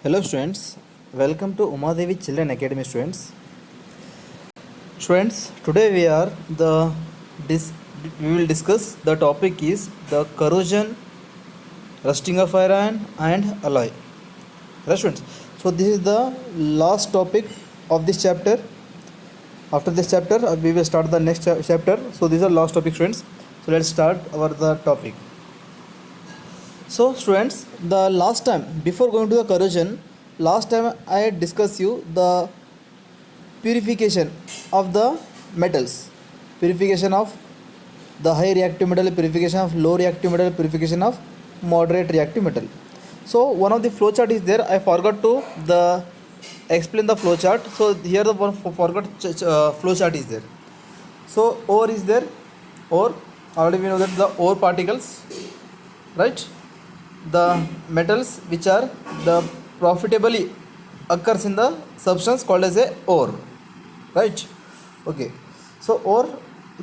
Hello students, welcome to Umadevi Children Academy students. Students, today dis- we will discuss the topic is the corrosion, rusting of iron and alloy. Right students, so this is the last topic of this chapter. After this chapter, we will start the next chapter. So these are last topic students. So let's start the topic. So students, the last time before going to the corrosion, last time I discussed you the purification of the metals, purification of the high reactive metal, purification of low reactive metal, purification of moderate reactive metal. So one of the flow chart is there. I forgot to the explain the flow chart. So here the one forgot flow chart is there. So ore is there. Ore, already we know that the ore particles, right? The metals which are the profitably occurs in the substance called as a ore, right? Okay, so ore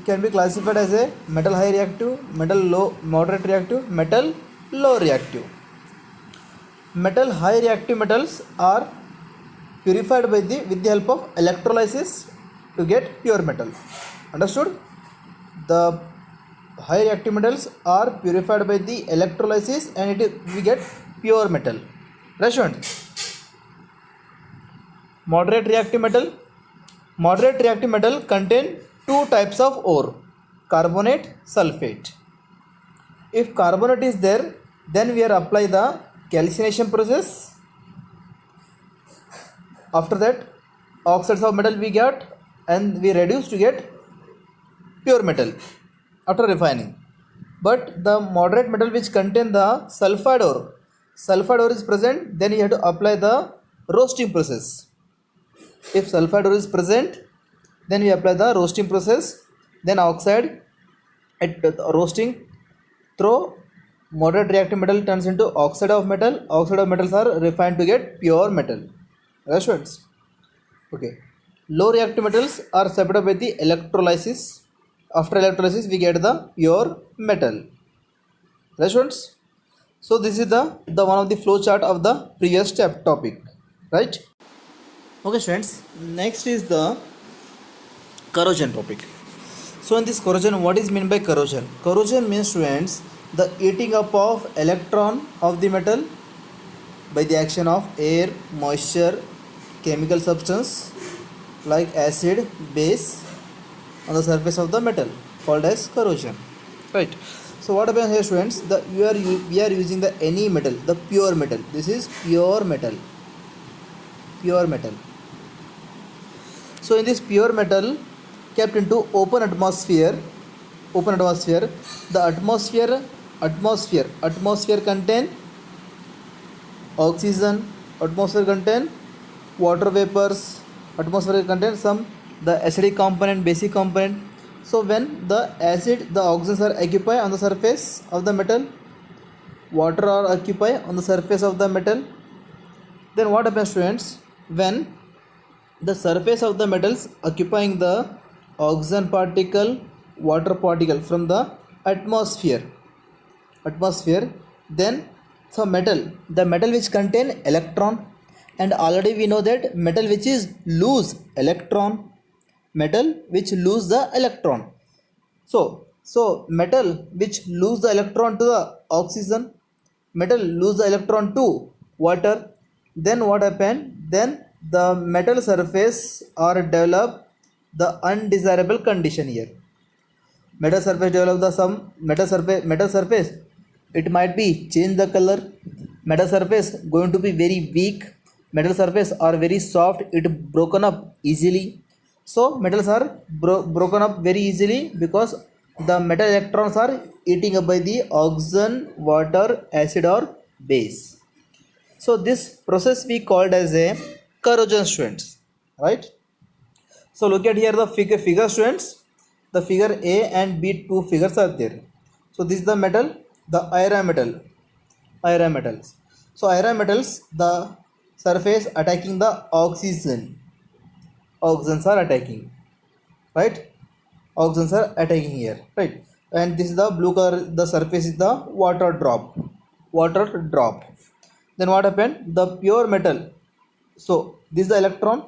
can be classified as a metal high reactive, metal low moderate reactive, metal low reactive. Metal high reactive metals are purified by the with the help of electrolysis to get pure metal. Understood? The high reactive metals are purified by the electrolysis and we get pure metal. Right students? Moderate reactive metal. Moderate reactive metal contain two types of ore, carbonate, sulfate. If carbonate is there, then we are apply the calcination process. After that, oxides of metal we get and we reduce to get pure metal after refining. But the moderate metal which contain the sulfide ore is present, then you have to apply the roasting process. If sulfide ore is present, then we apply the roasting process, then oxide at roasting through moderate reactive metal turns into oxide of metal. Oxide of metals are refined to get pure metal. Right students? Okay. Low reactive metals are separated by the electrolysis. After electrolysis we get the pure metal. Right students? So this is the one of the flow chart of the previous topic, right? Okay students, next is the corrosion topic. So in this corrosion, what is meant by corrosion? Corrosion means students the eating up of electron of the metal by the action of air, moisture, chemical substance like acid, base on the surface of the metal called as corrosion, right? So what happens here students, we are using the any metal, the pure metal. This is pure metal. So in this pure metal kept into open atmosphere, the atmosphere contain oxygen, atmosphere contain water vapors, atmosphere contain some the acidic component, basic component. So when the oxygens are occupy on the surface of the metal, water are occupy on the surface of the metal, then what happens students, when the surface of the metals occupying the oxygen particle, water particle from the atmosphere, then so the metal which contain electron, and already we know that metal which is lose electron, so metal which lose the electron to the oxygen, metal lose the electron to water, then what happened, then the metal surface or develop the undesirable condition here. Metal surface develop the some metal surface, it might be change the color, metal surface going to be very weak, metal surface are very soft, it broken up easily. So metals are broken up very easily because the metal electrons are eating up by the oxygen, water, acid or base. So this process we called as a corrosion students, right? So look at here the figure students. The figure A and B, two figures are there. So this is the metal, the iron metals. So iron metals, the surface attacking the oxygens are attacking, right? Oxygens are attacking here, right? And this is the blue color, the surface is the water drop. Then what happened? The pure metal. So this is the electron,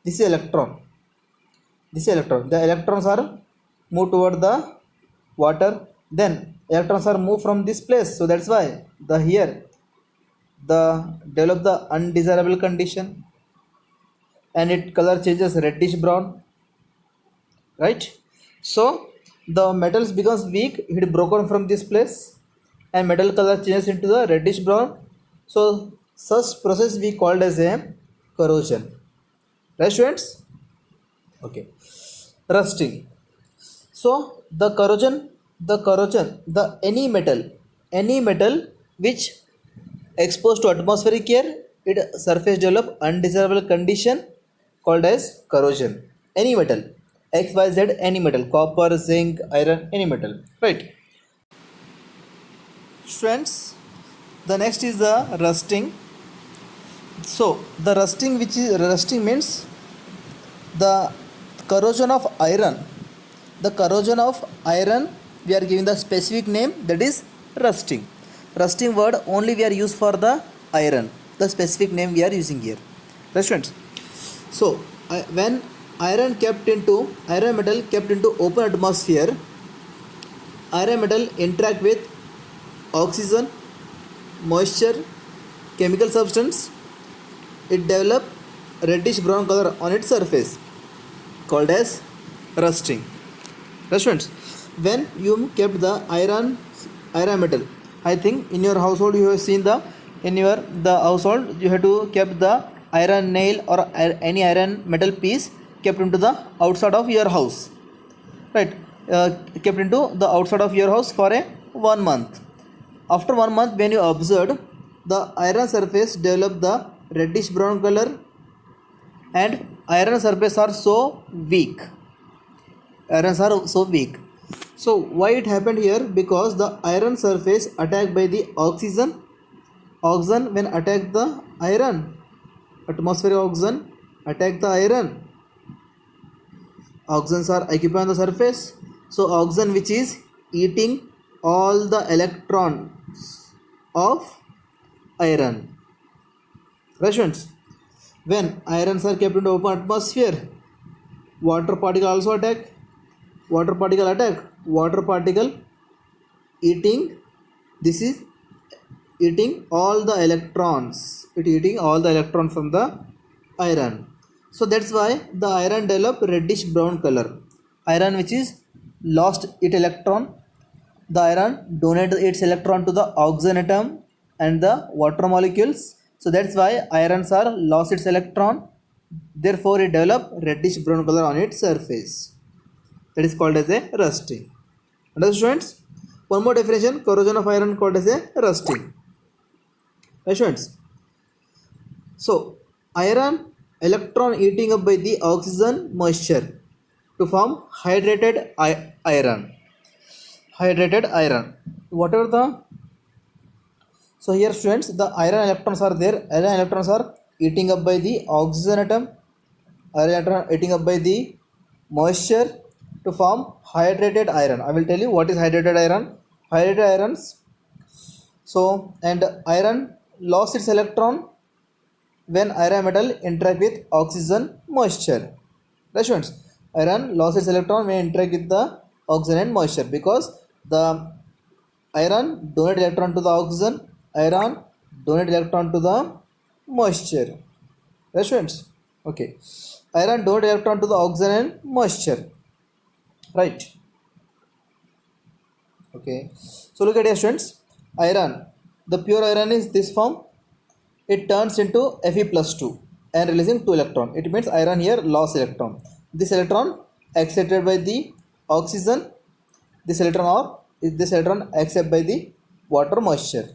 this is electron, this is electron. The electrons are moved toward the water, then electrons are moved from this place, so that's why the here the develop the undesirable condition and its color changes reddish brown, right? So the metals becomes weak, it broken from this place and metal color changes into the reddish brown. So such process we called as a corrosion, right students? Okay. Rusting. So the any metal which exposed to atmospheric air, it surface develop undesirable condition called as corrosion. Any metal, XYZ, any metal, copper, zinc, iron, any metal, right? Students, the next is the rusting. So the rusting, which is rusting means the corrosion of iron. The corrosion of iron, we are giving the specific name, that is rusting. Rusting word only we are used for the iron, the specific name we are using here, right students? So when iron metal kept into open atmosphere, iron metal interact with oxygen, moisture, chemical substance, it develop reddish brown color on its surface called as rusting. Students, when you kept the iron metal, I think in your household you have seen the household you have to keep the iron nail or any iron metal piece kept into the outside of your house, right? Kept into the outside of your house for a 1 month. After 1 month, when you observed, the iron surface develop the reddish brown color and iron surface are so weak. Irons are so weak. So why it happened here? Because the iron surface attacked by the oxygen. Oxygen when attack the iron, atmospheric oxygen attack the iron. Oxygens are occupied on the surface. So oxygen which is eating all the electrons of iron. Right students? When irons are kept in open atmosphere, water particle also attack. Water particle eating, this is eating all the electrons, it eating all the electrons from the iron. So that's why the iron develop reddish brown color. Iron which is lost its electron, the iron donate its electron to the oxygen atom and the water molecules. So that's why irons are lost its electron, therefore it develop reddish brown color on its surface. That is called as a rusting. Understood students? One more definition, corrosion of iron called as a rusting. Right students? So iron electron eating up by the oxygen moisture to form hydrated iron. Hydrated iron. Whatever the, so here students, the iron electrons are there. Iron electrons are eating up by the oxygen atom. Iron electron eating up by the moisture to form hydrated iron. I will tell you what is hydrated iron. Hydrated irons. So and iron lost its electron when iron metal interact with oxygen moisture. Right students? Iron lost its electron when interact with the oxygen and moisture, because the iron donate electron to the oxygen, iron donate electron to the moisture. Right students? Okay. Iron donate electron to the oxygen and moisture. Right? Okay. So look at here students. Iron, the pure iron is this form. It turns into Fe+2 and releasing 2 electron. It means iron here lost electron. This electron accepted by the oxygen. This electron accepted by the water moisture.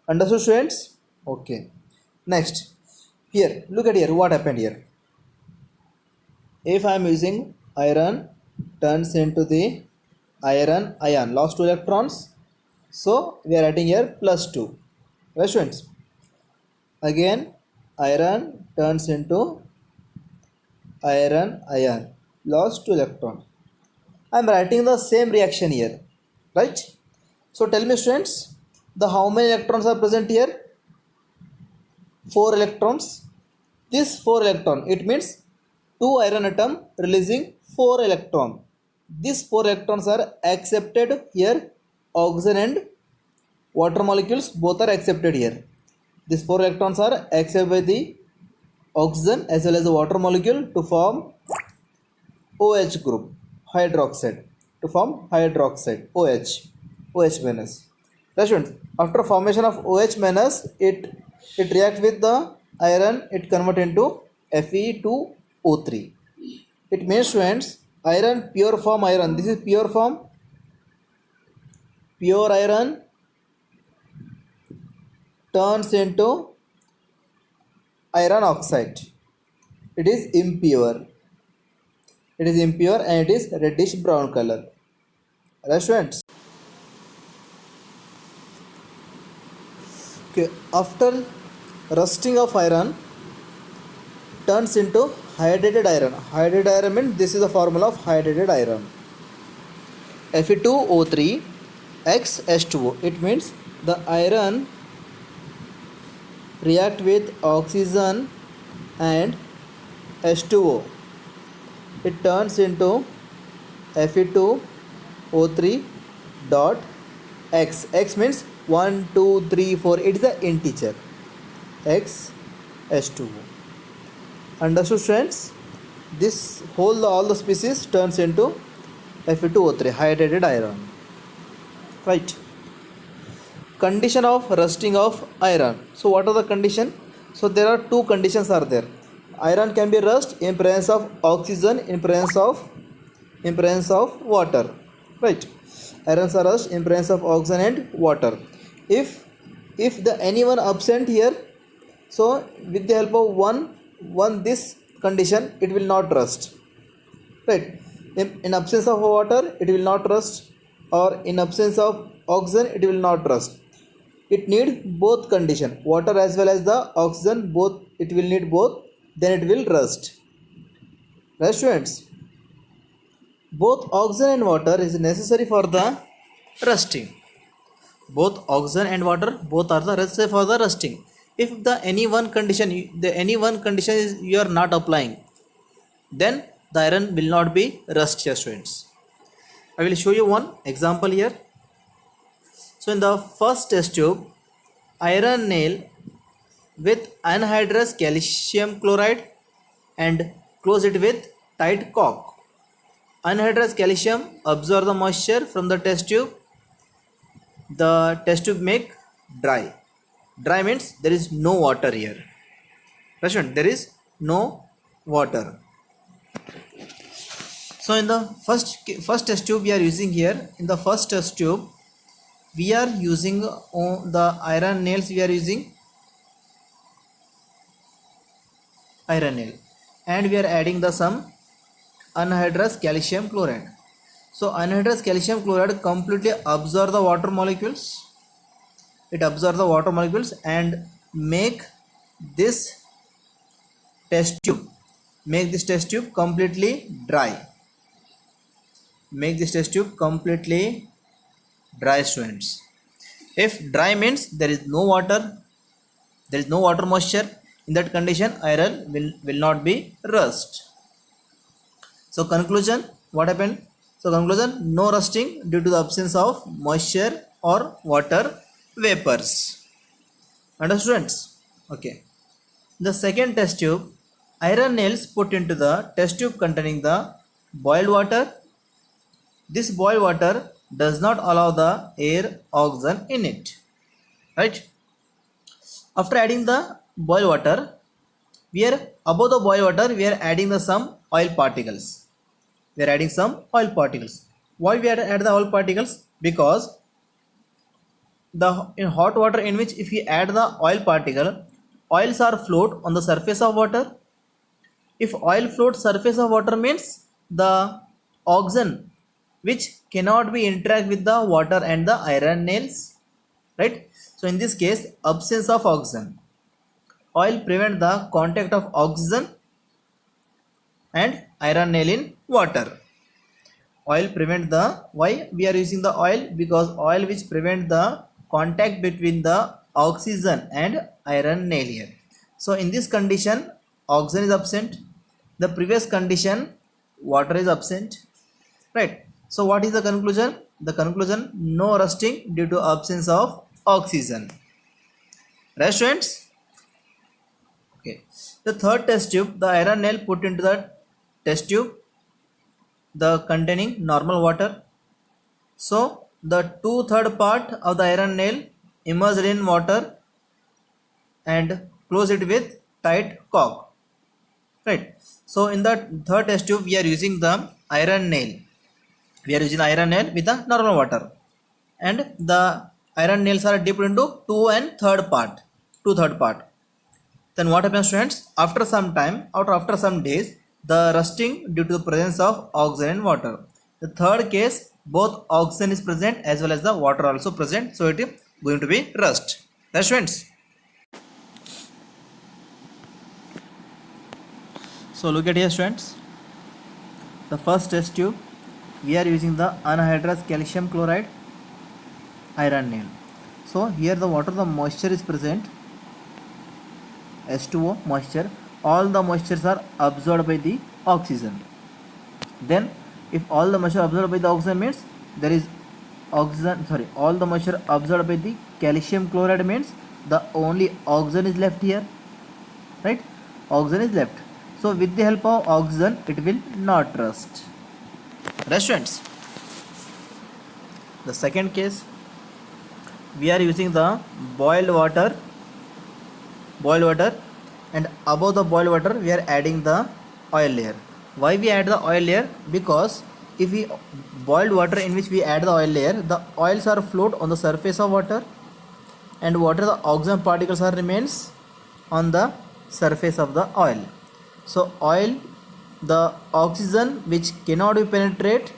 Understood students? Okay. Next, here look at here what happened here. If I am using iron turns into the iron ion, lost 2 electrons, so we are writing here +2. Right students? Again iron turns into iron ion, lost 2 electrons. I am writing the same reaction here, right? So tell me students, the how many electrons are present here? 4 electrons. This 4 electron, it means 2 iron atom releasing 4 electron. These 4 electrons are accepted here. Oxygen and water molecules both are accepted here. These 4 electrons are accepted by the oxygen as well as the water molecule to form OH group, hydroxide, to form hydroxide, OH minus. Right, students, after formation of OH minus, it reacts with the iron, it convert into Fe2O3. It means, students, iron, pure form iron, this is pure form, pure iron turns into iron oxide. It is impure. It is impure and it is reddish brown color. Right, students? Okay, after rusting of iron turns into hydrated iron. Hydrated iron means this is the formula of hydrated iron. Fe2O3 X H2O. It means the iron react with oxygen and H2O. It turns into Fe2O3 dot X. X means 1, 2, 3, 4. It is the integer. X H2O. Understood, friends? This whole all the species turns into Fe2O3, hydrated iron. Right. Condition of rusting of iron. So what are the condition? So there are two conditions are there. Iron can be rust in presence of oxygen, in presence of water. Right. Irons are rust in presence of oxygen and water. If the anyone absent here, so with the help of one this condition, it will not rust. Right. In absence of water, it will not rust, or in absence of oxygen, it will not rust. It need both condition, water as well as the oxygen, both. It will need both, then it will rust. Right, students? Both oxygen and water is necessary for the rusting. Both oxygen and water both are the necessary for the rusting. If the any one condition is you are not applying, then the iron will not be rust here, students. I will show you one example here. So in the first test tube, iron nail with anhydrous calcium chloride and close it with tight cork. Anhydrous calcium absorb the moisture from the test tube. The test tube make dry. Dry means there is no water here. There is no water. So in the first test tube we are using here. In the first test tube, we are using the iron nails. We are using iron nail, and we are adding the some anhydrous calcium chloride. So anhydrous calcium chloride completely absorb the water molecules. It absorbs the water molecules and make this test tube completely dry. Make this test tube completely dry, students. If dry means there is no water, moisture, in that condition iron will not be rust. So conclusion, what happened? So conclusion, no rusting due to the absence of moisture or water vapors. Understood, students? Okay. The second test tube, iron nails put into the test tube containing the boiled water. This boiled water does not allow the air oxygen in it. Right? After adding the boiled water, above the boiled water we are adding the some oil particles. We are adding some oil particles. Why we add the oil particles? Because in hot water in which if we add the oil particle, oils are float on the surface of water. If oil floats surface of water means the oxygen which cannot be interact with the water and the iron nails, right? So in this case, absence of oxygen, oil prevent the contact of oxygen and iron nail in water. Oil prevent the, why we are using the oil? Because oil which prevent the contact between the oxygen and iron nail here. So in this condition oxygen is absent, the previous condition water is absent, right? So what is the conclusion? The conclusion, no rusting due to absence of oxygen. Right students? Okay, the third test tube, the iron nail put into the test tube, the containing normal water. So the 2/3 part of the iron nail immersed in water and close it with tight cork, right? So in the third test tube we are using the iron nail, iron nail with the normal water, and the iron nails are dipped into 2/3 part. Then what happens students? After some time, after some days, the rusting due to the presence of oxygen and water. The third case, both oxygen is present as well as the water also present, so it is going to be rust. Right students? So look at here students. The first test tube, we are using the anhydrous calcium chloride iron nail. So here the water, the moisture is present, H2O moisture, all the moistures are absorbed by the oxygen. Then if all the moisture absorbed by the oxygen means there is oxygen, all the moisture absorbed by the calcium chloride means the only oxygen is left here, right? Oxygen is left. So with the help of oxygen it will not rust. Right students? The second case, we are using the boiled water, and above the boiled water we are adding the oil layer. Why we add the oil layer? Because if we boiled water in which we add the oil layer, the oils are float on the surface of water, and water, the oxygen particles are remains on the surface of the oil. So oil, the oxygen which cannot be penetrate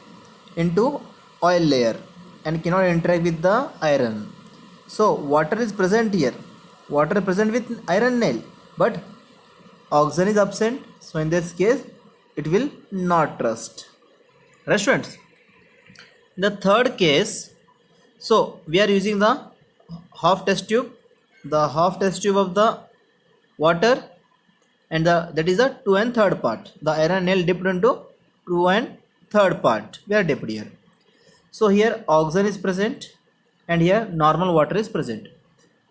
into oil layer and cannot interact with the iron. So water is present here, water present with iron nail, but oxygen is absent, so in this case it will not rust. Right students? The third case, so we are using the half test tube of the water, and that is the 2/3 part, the iron nail dipped into 2/3 part, we are dipped here. So here oxygen is present and here normal water is present,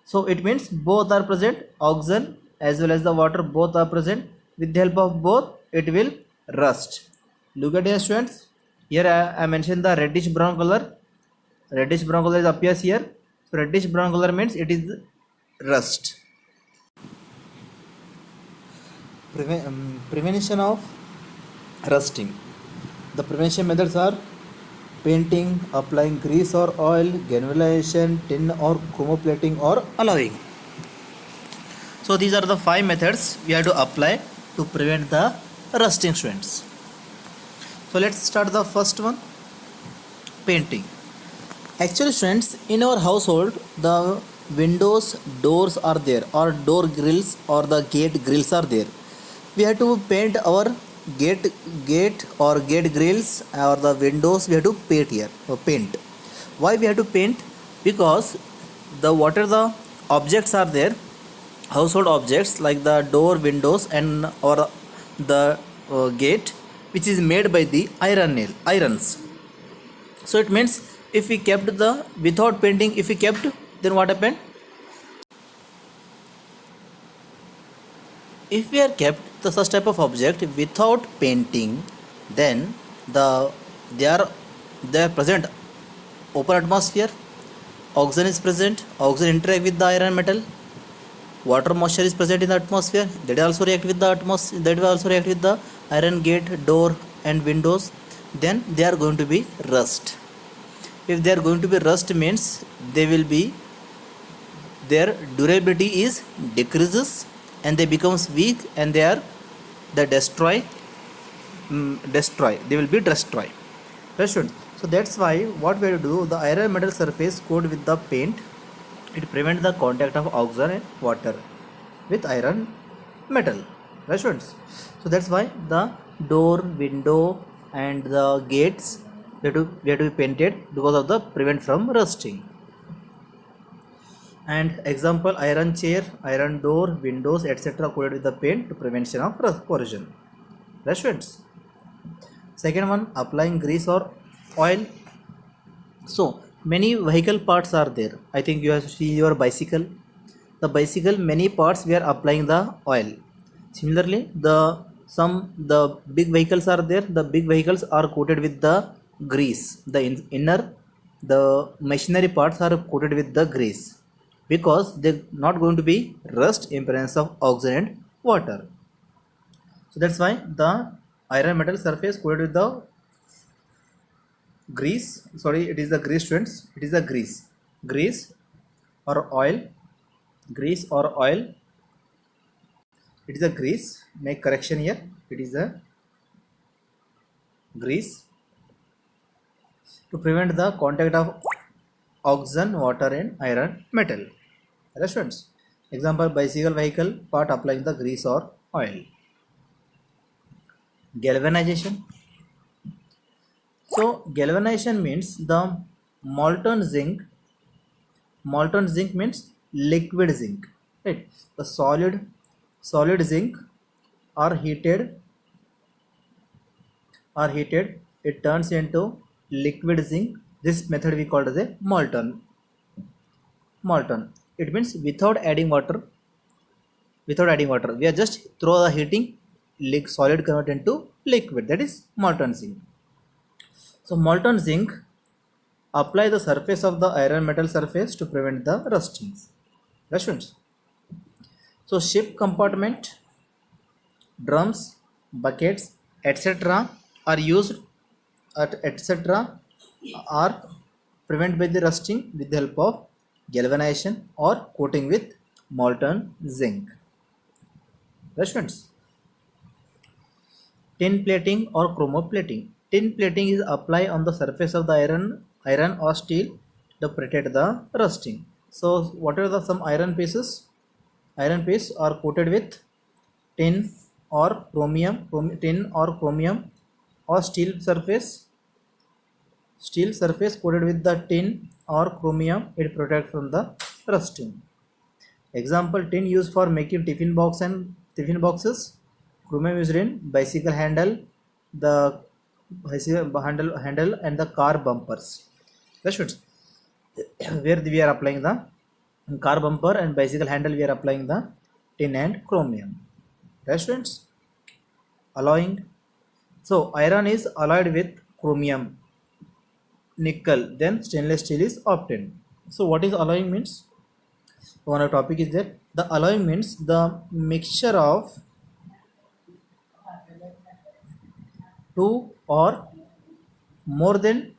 so it means both are present, oxygen as well as the water both are present. With the help of both it will rust. Look at here students, here I mentioned the reddish brown color appears here. So reddish brown color means it is rust. Prevention of rusting. The prevention methods are painting, applying grease or oil, granulation, tin or chromoplating or alloying. So these are the 5 methods we have to apply to prevent the rusting students. So let's start the first one, painting. Actually students, in our household the windows, doors are there, or door grills or the gate grills are there. We have to paint our gate or gate grills or the windows, we have to paint here or paint. Why we have to paint? Because the whatever the objects are there, household objects like the door, windows and or the gate, which is made by the irons. So it means if we kept the without painting, if we kept, then what happened? If we are kept the such type of object without painting, then they are present open atmosphere, oxygen is present, oxygen interact with the iron metal, water moisture is present in the atmosphere, that will also react with the iron gate, door and windows, then they are going to be rust. If they are going to be rust means their durability is decreases and they becomes weak and they will be destroyed. So that's why what we have to do, the iron metal surface coat with the paint, it prevents the contact of oxygen and water with iron metal. Right students? So that's why the door, window and the gates we have to be painted because of the prevent from rusting. And example, iron chair, iron door, windows, etc. coated with the paint to prevention of corrosion. Right, students? Second one, applying grease or oil. So many vehicle parts are there. I think you have seen your bicycle. The bicycle, many parts we are applying the oil. Similarly, the big vehicles are there. The big vehicles are coated with the grease. The inner, the machinery parts are coated with the grease because they're not going to be rust in presence of oxygen and water. So that's why the iron metal surface coated with the grease. Sorry, it is the grease, students. It is the grease or oil. Grease or oil. It is a grease. Make correction here. It is a grease to prevent the contact of oxygen, water and iron metal. Right, students? Example, bicycle vehicle part applying the grease or oil. Galvanization. So galvanization means the molten zinc. Molten zinc means liquid zinc. Right? The solid zinc are heated. It turns into liquid zinc. This method we call as a molten. It means without adding water. We are just throw the heating solid convert into liquid. That is molten zinc. So molten zinc apply the surface of the iron metal surface to prevent the rustings. Right, students? So ship compartment, drums, buckets, etc. are used are prevent by the rusting with the help of galvanization or coating with molten zinc. Right, students? Tin plating or chromoplating. Tin plating is applied on the surface of the iron or steel to protect the rusting. So what are the some iron pieces? Iron pieces are coated with tin or chromium or steel surface coated with the tin or chromium. It protects from the rusting. Example, tin used for making tiffin boxes. Chromium used in bicycle handle, the handle and the car bumpers. That's it. Where we are applying the car bumper and bicycle handle, we are applying the tin and chromium. Right, students? Alloying. So iron is alloyed with chromium, nickel, then stainless steel is obtained. So what is alloying means? One topic is there. The alloying means the mixture of two or more than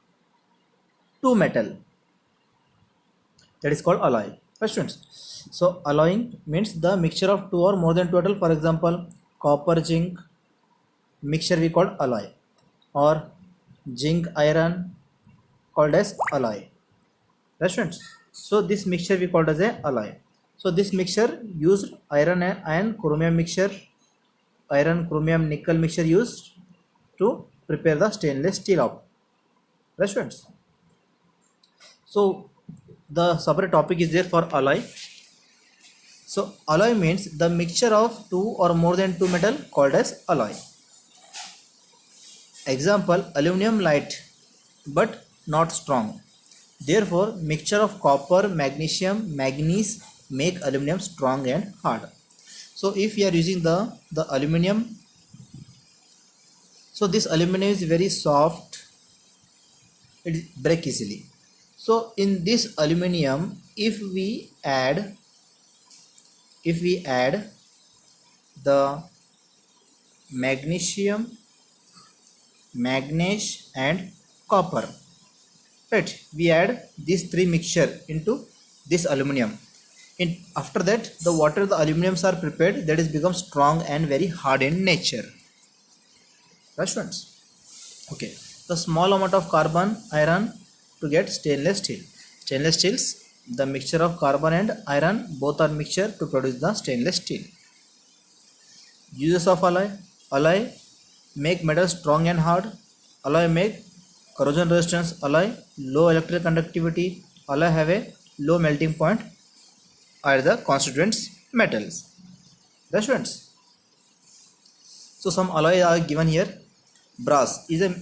two metal. That is called alloy. Questions. So alloying means the mixture of two or more than two metal. For example, copper zinc mixture we called alloy, or zinc iron called as alloy. Questions. So this mixture we called as a alloy. So this mixture used iron and chromium mixture, iron chromium nickel mixture used to prepare the stainless steel of restaurants. So the separate topic is there for alloy. So alloy means the mixture of two or more than two metal called as alloy. Example, aluminum light but not strong. Therefore mixture of copper, magnesium, manganese make aluminum strong and hard. So if we are using the aluminum, so this aluminum is very soft, it break easily. So in this aluminum, if we add the magnesium, manganese and copper, right, we add these three mixture into this aluminum. After that, the water the aluminums are prepared, that is become strong and very hard in nature. Right, students? Okay, the small amount of carbon iron to get stainless steel. Stainless steels, the mixture of carbon and iron both are mixture to produce the stainless steel. Uses of alloy. Alloy make metal strong and hard. Alloy make corrosion resistance. Alloy low electrical conductivity. Alloy have a low melting point. are the constituents metals. Right, students? So some alloy are given here. Brass is a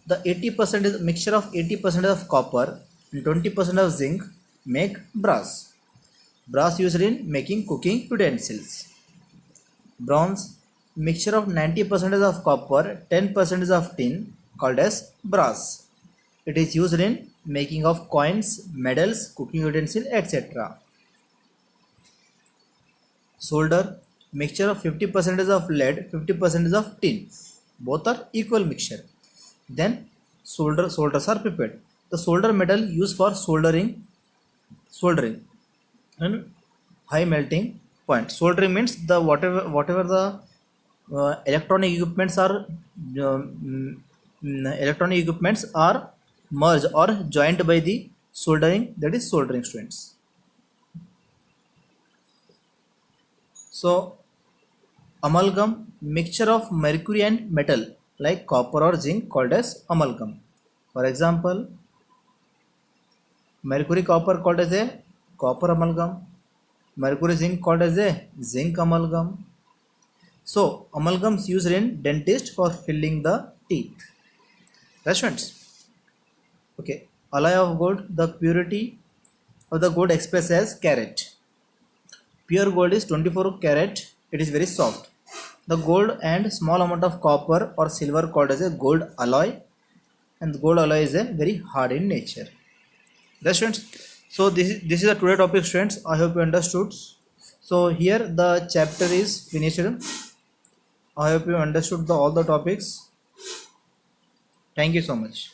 the 80% is a mixture of 80% of copper and 20% of zinc make brass. Brass used in making cooking utensils. Bronze mixture of 90% of copper, 10% of tin called as brass. It is used in making of coins, medals, cooking utensils, etc. Solder mixture of 50% of lead, 50% of tin. Both are equal mixture. Then solders are prepared. The solder metal used for soldering and high melting point. Soldering means the whatever the electronic equipments are electronic equipments are merged or joined by the soldering, that is soldering, students. So amalgam mixture of mercury and metal like copper or zinc called as amalgam. For example, mercury copper called as a copper amalgam, mercury zinc called as a zinc amalgam. So amalgams used in dentist for filling the teeth. Restaurants. Okay. Alloy of gold, the purity of the gold expressed as carat. Pure gold is 24 carat. It is very soft. The gold and small amount of copper or silver called as a gold alloy, and the gold alloy is a very hard in nature. That's students. So this is a today topic, students. I hope you understood. So here the chapter is finished. I hope you understood all the topics. Thank you so much.